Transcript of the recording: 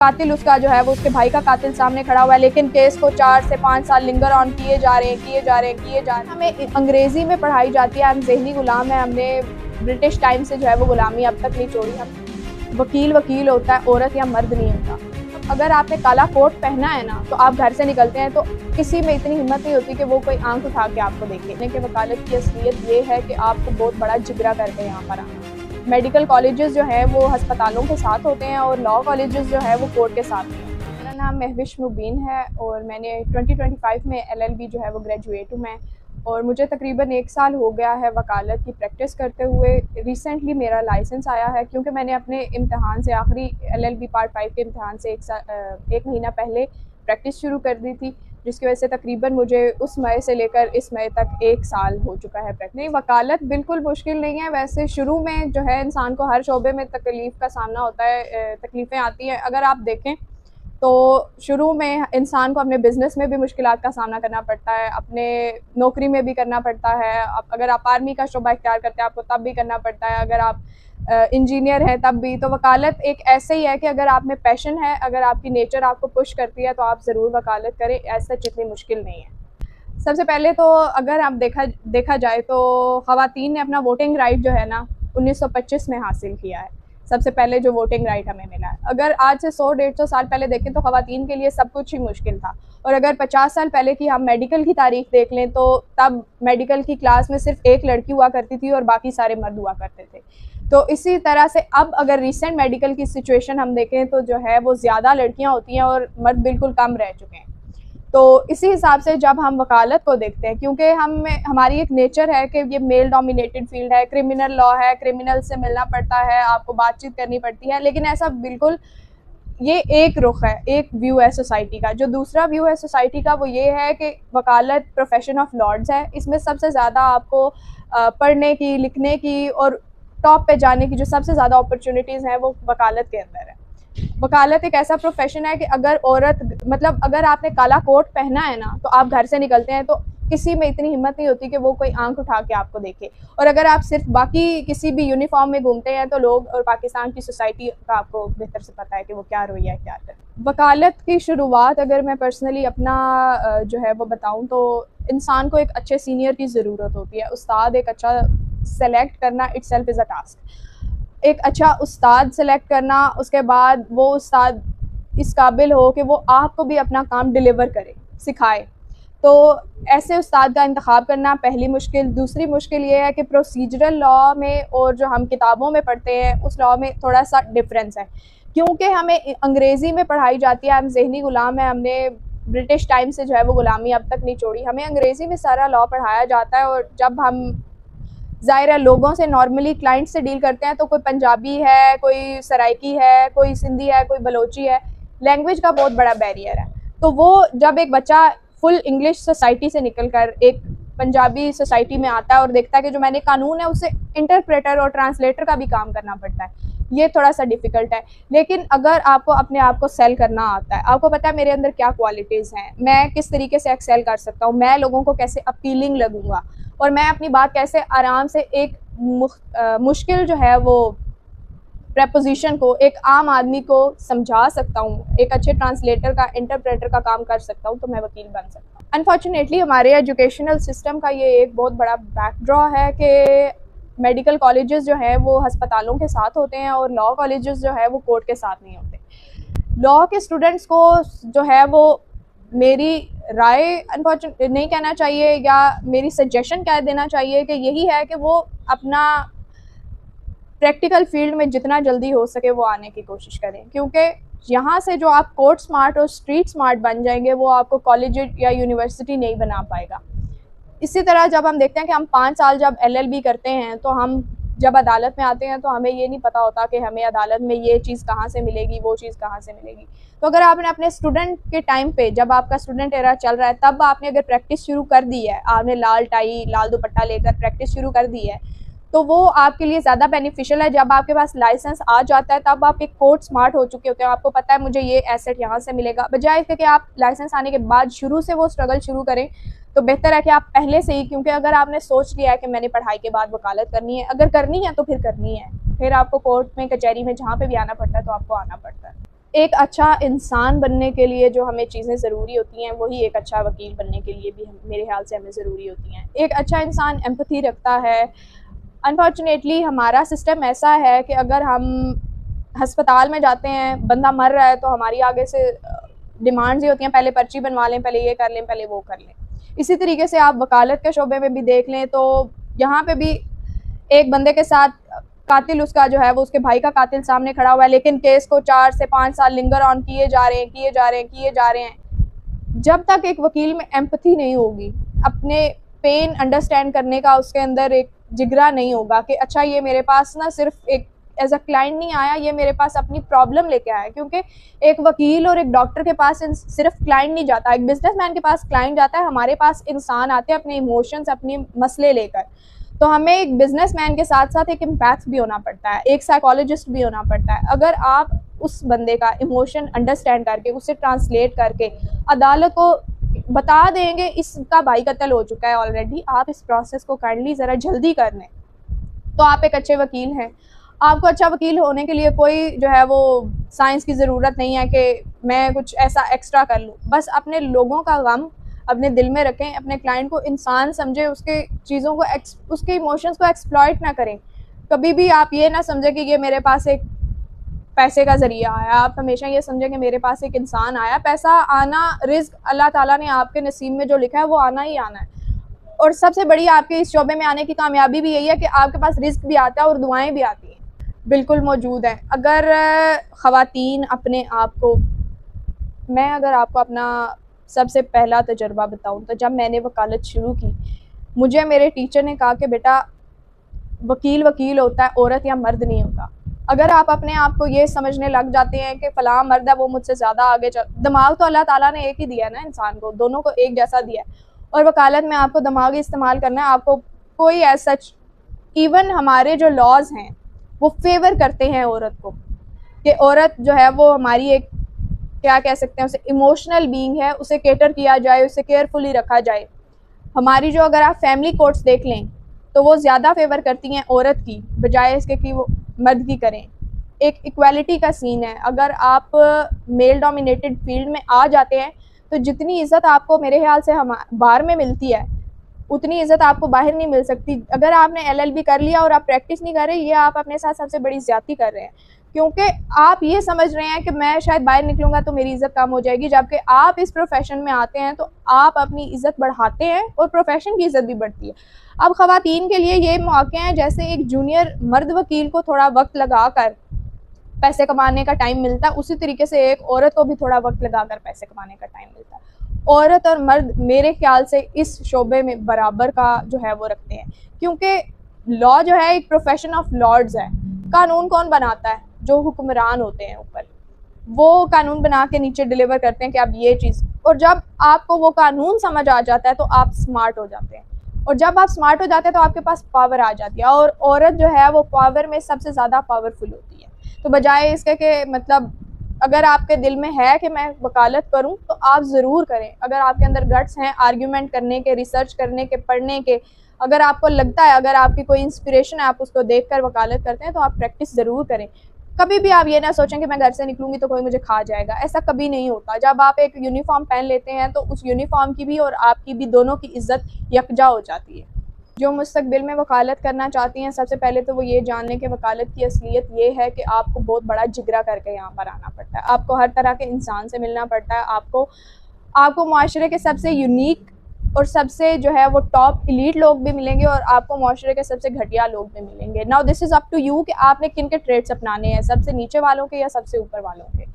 कातिल उसका जो है वो उसके भाई का कातिल सामने खड़ा हुआ है, लेकिन केस को 4 से 5 साल लिंगर ऑन किए जा रहे हैं। हमें अंग्रेजी में पढ़ाई जाती है, हम ज़हनी गुलाम है, हमने ब्रिटिश टाइम से जो है वो गुलामी अब तक नहीं छोड़ी। हम वकील होता है, औरत या मर्द नहीं होता। अगर आपने काला कोट पहना है ना, तो आप घर से निकलते हैं तो किसी में इतनी हिम्मत नहीं होती कि वो कोई आंख उठा के आपको देखे। लेकिन वकालत की असलियत ये है कि आपको बहुत बड़ा जिगरा करके यहाँ पर आना। मेडिकल कॉलेजेस जो है वो अस्पतालों के साथ होते हैं और लॉ कॉलेजेस जो है वो कोर्ट के साथ हैं। मेरा नाम महविश मुबीन है और मैंने 2025 में LLB जो है वो ग्रेजुएट हूँ मैं, और मुझे तकरीबन 1 साल हो गया है वकालत की प्रैक्टिस करते हुए। रिसेंटली मेरा लाइसेंस आया है क्योंकि मैंने अपने इम्तहान से आखिरी LLB पार्ट 5 के इम्तहान से एक महीना पहले प्रैक्टिस शुरू कर दी थी, जिसकी वजह से तकरीबन मुझे उस मई से लेकर इस मई तक 1 साल हो चुका है प्रैक्टिस। नहीं, वकालत बिल्कुल मुश्किल नहीं है। वैसे शुरू में जो है इंसान को हर शोबे में तकलीफ़ का सामना होता है, तकलीफ़ें आती हैं। अगर आप देखें तो शुरू में इंसान को अपने बिज़नेस में भी मुश्किलात का सामना करना पड़ता है, अपने नौकरी में भी करना पड़ता है। अगर आप आर्मी का शोबा इख्तियार करते हैं आपको तब भी करना पड़ता है, अगर आप इंजीनियर है तब भी। तो वकालत एक ऐसे ही है कि अगर आप में पैशन है, अगर आपकी नेचर आपको पुश करती है तो आप ज़रूर वकालत करें, ऐसा इतनी मुश्किल नहीं है। सबसे पहले तो अगर आप देखा जाए तो ख़वातीन ने अपना वोटिंग राइट जो है ना 1925 में हासिल किया है। सबसे पहले जो वोटिंग राइट हमें मिला है। अगर आज से 100-150 साल पहले देखें तो ख़वातीन के लिए सब कुछ ही मुश्किल था। और अगर 50 साल पहले की हम मेडिकल की तारीख देख लें तो तब मेडिकल की क्लास में सिर्फ एक लड़की हुआ करती थी और बाकी सारे मर्द हुआ करते थे। तो इसी तरह से अब अगर रिसेंट मेडिकल की सिचुएशन हम देखें तो जो है वो ज़्यादा लड़कियां होती हैं और मर्द बिल्कुल कम रह चुके हैं। तो इसी हिसाब से जब हम वकालत को देखते हैं, क्योंकि हमारी एक नेचर है कि ये मेल डोमिनेटेड फील्ड है, क्रिमिनल लॉ है, क्रिमिनल से मिलना पड़ता है, आपको बातचीत करनी पड़ती है, लेकिन ऐसा बिल्कुल ये एक रुख है, एक व्यू है सोसाइटी का। जो दूसरा व्यू है सोसाइटी का वो ये है कि वकालत प्रोफेशन ऑफ लॉर्ड्स है। इसमें सबसे ज़्यादा आपको पढ़ने की, लिखने की और टॉप पे जाने की जो सबसे ज़्यादा अपॉर्चुनिटीज़ हैं वो वकालत के अंदर है। वकालत एक ऐसा प्रोफेशन है कि अगर अगर आपने काला कोट पहना है ना, तो आप घर से निकलते हैं तो किसी में इतनी हिम्मत नहीं होती कि वो कोई आंख उठा के आपको देखे। और अगर आप सिर्फ बाकी किसी भी यूनिफॉर्म में घूमते हैं तो लोग और पाकिस्तान की सोसाइटी का आपको बेहतर से पता है कि वो क्या रवैया इख्तियार करे। वकालत की शुरुआत अगर मैं पर्सनली अपना जो है वो बताऊं तो इंसान को एक अच्छे सीनियर की ज़रूरत होती है। उस्ताद एक अच्छा सेलेक्ट करना इटसेल्फ इज़ अ टास्क। एक अच्छा उस्ताद सेलेक्ट करना, उसके बाद वो उस्ताद इस काबिल हो कि वो आपको भी अपना काम डिलीवर करे, सिखाए। तो ऐसे उस्ताद का इंतखाब करना पहली मुश्किल। दूसरी मुश्किल ये है कि प्रोसीजरल लॉ में और जो हम किताबों में पढ़ते हैं उस लॉ में थोड़ा सा डिफरेंस है, क्योंकि हमें अंग्रेज़ी में पढ़ाई जाती है। हम ज़हनी गुलाम है, हमने ब्रिटिश टाइम से जो है वो गुलामी अब तक नहीं छोड़ी। हमें अंग्रेज़ी में सारा लॉ पढ़ाया जाता है और जब हम ज़ाहिर है लोगों से नॉर्मली क्लाइंट से डील करते हैं तो कोई पंजाबी है, कोई सराइकी है, कोई सिंधी है, कोई बलोची है, लैंग्वेज का बहुत बड़ा बैरियर है। तो वो जब एक बच्चा फुल इंग्लिश सोसाइटी से निकलकर एक पंजाबी सोसाइटी में आता है और देखता है कि जो मैंने कानून है उससे इंटरप्रेटर और ट्रांसलेटर का भी काम करना पड़ता है, ये थोड़ा सा डिफ़िकल्ट है। लेकिन अगर आपको अपने आप को सेल करना आता है, आपको पता है मेरे अंदर क्या क्वालिटीज़ हैं, मैं किस तरीके से एक्सेल कर सकता हूँ, मैं लोगों को कैसे अपीलिंग लगूंगा और मैं अपनी बात कैसे आराम से एक मुश्किल जो है वो प्रेपोजिशन को एक आम आदमी को समझा सकता हूँ, एक अच्छे ट्रांसलेटर का, इंटरप्रेटर का काम कर सकता हूँ, तो मैं वकील बन सकता हूँ। अनफॉर्चुनेटली हमारे एजुकेशनल सिस्टम का ये एक बहुत बड़ा बैकड्रॉ है कि मेडिकल कॉलेजेस जो है वो अस्पतालों के साथ होते हैं और लॉ कॉलेजेस जो है वो कोर्ट के साथ नहीं होते। लॉ के स्टूडेंट्स को जो है वो मेरी राय अनफॉर्चुनेट नहीं कहना चाहिए या मेरी सजेशन कह देना चाहिए कि यही है कि वो अपना प्रैक्टिकल फील्ड में जितना जल्दी हो सके वो आने की कोशिश करें, क्योंकि यहाँ से जो आप कोर्ट स्मार्ट और स्ट्रीट स्मार्ट बन जाएंगे वो आपको कॉलेज या यूनिवर्सिटी नहीं बना पाएगा। इसी तरह जब हम देखते हैं कि हम 5 साल जब LLB करते हैं तो हम जब अदालत में आते हैं तो हमें ये नहीं पता होता कि हमें अदालत में ये चीज़ कहाँ से मिलेगी, वो चीज़ कहाँ से मिलेगी। तो अगर आपने अपने स्टूडेंट के टाइम पे, जब आपका स्टूडेंट एरा चल रहा है, तब आपने अगर प्रैक्टिस शुरू कर दी है, आपने लाल टाई लाल दुपट्टा लेकर प्रैक्टिस शुरू कर दी है, तो वो आपके लिए ज़्यादा बेनिफिशियल है। जब आपके पास लाइसेंस आ जाता है तब आप एक कोर्ट स्मार्ट हो चुके होते हैं, आपको पता है मुझे ये एसेट यहाँ से मिलेगा, बजाय इसके कि आप लाइसेंस आने के बाद शुरू से वो स्ट्रगल शुरू करें। तो बेहतर है कि आप पहले से ही, क्योंकि अगर आपने सोच लिया है कि मैंने पढ़ाई के बाद वकालत करनी है, अगर करनी है तो फिर करनी है, फिर आपको कोर्ट में, कचहरी में, जहाँ पे भी आना पड़ता है तो आपको आना पड़ता है। एक अच्छा इंसान बनने के लिए जो हमें चीज़ें ज़रूरी होती हैं वही एक अच्छा वकील बनने के लिए भी मेरे ख्याल से हमें ज़रूरी होती हैं। एक अच्छा इंसान एम्पैथी रखता है। अनफॉर्चुनेटली हमारा सिस्टम ऐसा है कि अगर हम अस्पताल में जाते हैं, बंदा मर रहा है, तो हमारी आगे से डिमांड्स ये होती हैं, पहले पर्ची बनवा लें, पहले ये कर लें, पहले वो कर लें। इसी तरीके से आप वकालत के शोबे में भी देख लें तो यहाँ पे भी एक बंदे के साथ कातिल उसका जो है वो उसके भाई का कातिल सामने खड़ा हुआ है, लेकिन केस को 4 से 5 साल लिंगर ऑन किए जा रहे हैं, किए जा रहे हैं, किए जा रहे हैं। जब तक एक वकील में एम्पैथी नहीं होगी, अपने पेन अंडरस्टैंड करने का उसके अंदर एक जिगरा नहीं होगा कि अच्छा ये मेरे पास ना सिर्फ एक एज अ क्लाइंट नहीं आया, ये मेरे पास अपनी प्रॉब्लम लेके आया। क्योंकि एक वकील और एक डॉक्टर के पास सिर्फ क्लाइंट नहीं जाता, एक बिजनेसमैन के पास क्लाइंट जाता है, हमारे पास इंसान आते हैं अपने इमोशंस, अपने मसले लेकर। तो हमें एक बिजनेसमैन के साथ साथ एक एम्पैथ भी होना पड़ता है, एक साइकोलॉजिस्ट भी होना पड़ता है। अगर आप उस बंदे का इमोशन अंडरस्टैंड करके उसे ट्रांसलेट करके अदालत को बता देंगे इसका भाई कत्ल हो चुका है ऑलरेडी, आप इस प्रोसेस को काइंडली ज़रा जल्दी कर लें, तो आप एक अच्छे वकील हैं। आपको अच्छा वकील होने के लिए कोई जो है वो साइंस की ज़रूरत नहीं है कि मैं कुछ ऐसा एक्स्ट्रा कर लूँ। बस अपने लोगों का गम अपने दिल में रखें, अपने क्लाइंट को इंसान समझें, उसके चीज़ों को उसके इमोशंस को एक्सप्लॉइट ना करें। कभी भी आप ये ना समझें कि ये मेरे पास एक पैसे का ज़रिया आया, आप हमेशा ये समझें कि मेरे पास एक इंसान आया। पैसा आना, रिज़्क अल्लाह ताला ने आपके नसीब में जो लिखा है वो आना ही आना है। और सबसे बड़ी आपके इस शोबे में आने की कामयाबी भी यही है कि आपके पास रिज़्क भी आता है और दुआएं भी आती हैं, बिल्कुल मौजूद हैं। अगर ख़वातीन अपने आप को, मैं अगर आपको अपना सबसे पहला तजुर्बा बताऊं तो जब मैंने वकालत शुरू की, मुझे मेरे टीचर ने कहा कि बेटा वकील वकील होता है, औरत या मर्द नहीं होता। अगर आप अपने आप को ये समझने लग जाते हैं कि फ़लाँ मर्द है वो मुझसे ज़्यादा आगे चल, दिमाग तो अल्लाह ताला ने एक ही दिया है ना इंसान को, दोनों को एक जैसा दिया है। और वकालत में आपको दिमाग इस्तेमाल करना है। आपको कोई एज सच, इवन हमारे जो लॉज हैं वो फेवर करते हैं औरत को, कि औरत जो है वो हमारी एक, क्या कह सकते हैं उसे, इमोशनल बीइंग है, उसे केटर किया जाए, उसे केयरफुली रखा जाए। हमारी जो, अगर आप फैमिली कोर्ट्स देख लें तो वो ज़्यादा फेवर करती हैं औरत की बजाय इसके कि वो मर्द की करें। एक इक्वालिटी का सीन है। अगर आप मेल डोमिनेटेड फील्ड में आ जाते हैं तो जितनी इज़्ज़त आपको मेरे ख्याल से हम बाहर में मिलती है उतनी इज़्ज़त आपको बाहर नहीं मिल सकती। अगर आपने LLB कर लिया और आप प्रैक्टिस नहीं कर रहे, ये आप अपने साथ सबसे बड़ी ज़्यादती कर रहे हैं, क्योंकि आप ये समझ रहे हैं कि मैं शायद बाहर निकलूँगा तो मेरी इज़्ज़त कम हो जाएगी। जबकि आप इस प्रोफेशन में आते हैं तो आप अपनी इज़्ज़त बढ़ाते हैं और प्रोफेशन की इज़्ज़त भी बढ़ती है। अब ख़वातीन के लिए ये मौके हैं, जैसे एक जूनियर मर्द वकील को थोड़ा वक्त लगा कर पैसे कमाने का टाइम मिलता है, उसी तरीके से एक औरत को भी थोड़ा वक्त लगा कर पैसे कमाने का टाइम मिलता है। औरत और मर्द मेरे ख्याल से इस शोबे में बराबर का जो है वो रखते हैं, क्योंकि लॉ जो है एक प्रोफेशन ऑफ लॉर्ड्स है। कानून कौन बनाता है? जो हुक्मरान होते हैं ऊपर, वो कानून बना के नीचे डिलीवर करते हैं कि अब ये चीज़, और जब आपको वो कानून समझ आ जाता है तो आप स्मार्ट हो जाते हैं, और जब आप स्मार्ट हो जाते हैं तो आपके पास पावर आ जाती है। और औरत जो है वो पावर में सबसे ज़्यादा पावरफुल होती है। तो बजाय इसके कि मतलब अगर आपके दिल में है कि मैं वकालत करूं तो आप ज़रूर करें। अगर आपके अंदर गट्स हैं आर्ग्यूमेंट करने के, रिसर्च करने के, पढ़ने के, अगर आपको लगता है, अगर आपकी कोई इंस्पिरेशन है, आप उसको देखकर वकालत करते हैं, तो आप प्रैक्टिस ज़रूर करें। कभी भी आप ये ना सोचें कि मैं घर से निकलूंगी तो कोई मुझे खा जाएगा, ऐसा कभी नहीं होता। जब आप एक यूनिफॉर्म पहन लेते हैं तो उस यूनिफॉर्म की भी और आपकी भी, दोनों की इज्जत यकजा हो जाती है। जो मुस्तकबिल में वकालत करना चाहती हैं, सबसे पहले तो वो ये जान लें कि वकालत की असलियत ये है कि आपको बहुत बड़ा जिगरा करके यहाँ पर आना पड़ता है। आपको हर तरह के इंसान से मिलना पड़ता है। आपको माशरे के सबसे यूनिक और सबसे जो है वो टॉप एलीट लोग भी मिलेंगे, और आपको माशरे के सबसे घटिया लोग भी मिलेंगे। Now this is up to you कि आपने किन के ट्रेड्स अपनाने हैं, सबसे नीचे वालों के या सबसे ऊपर वालों के।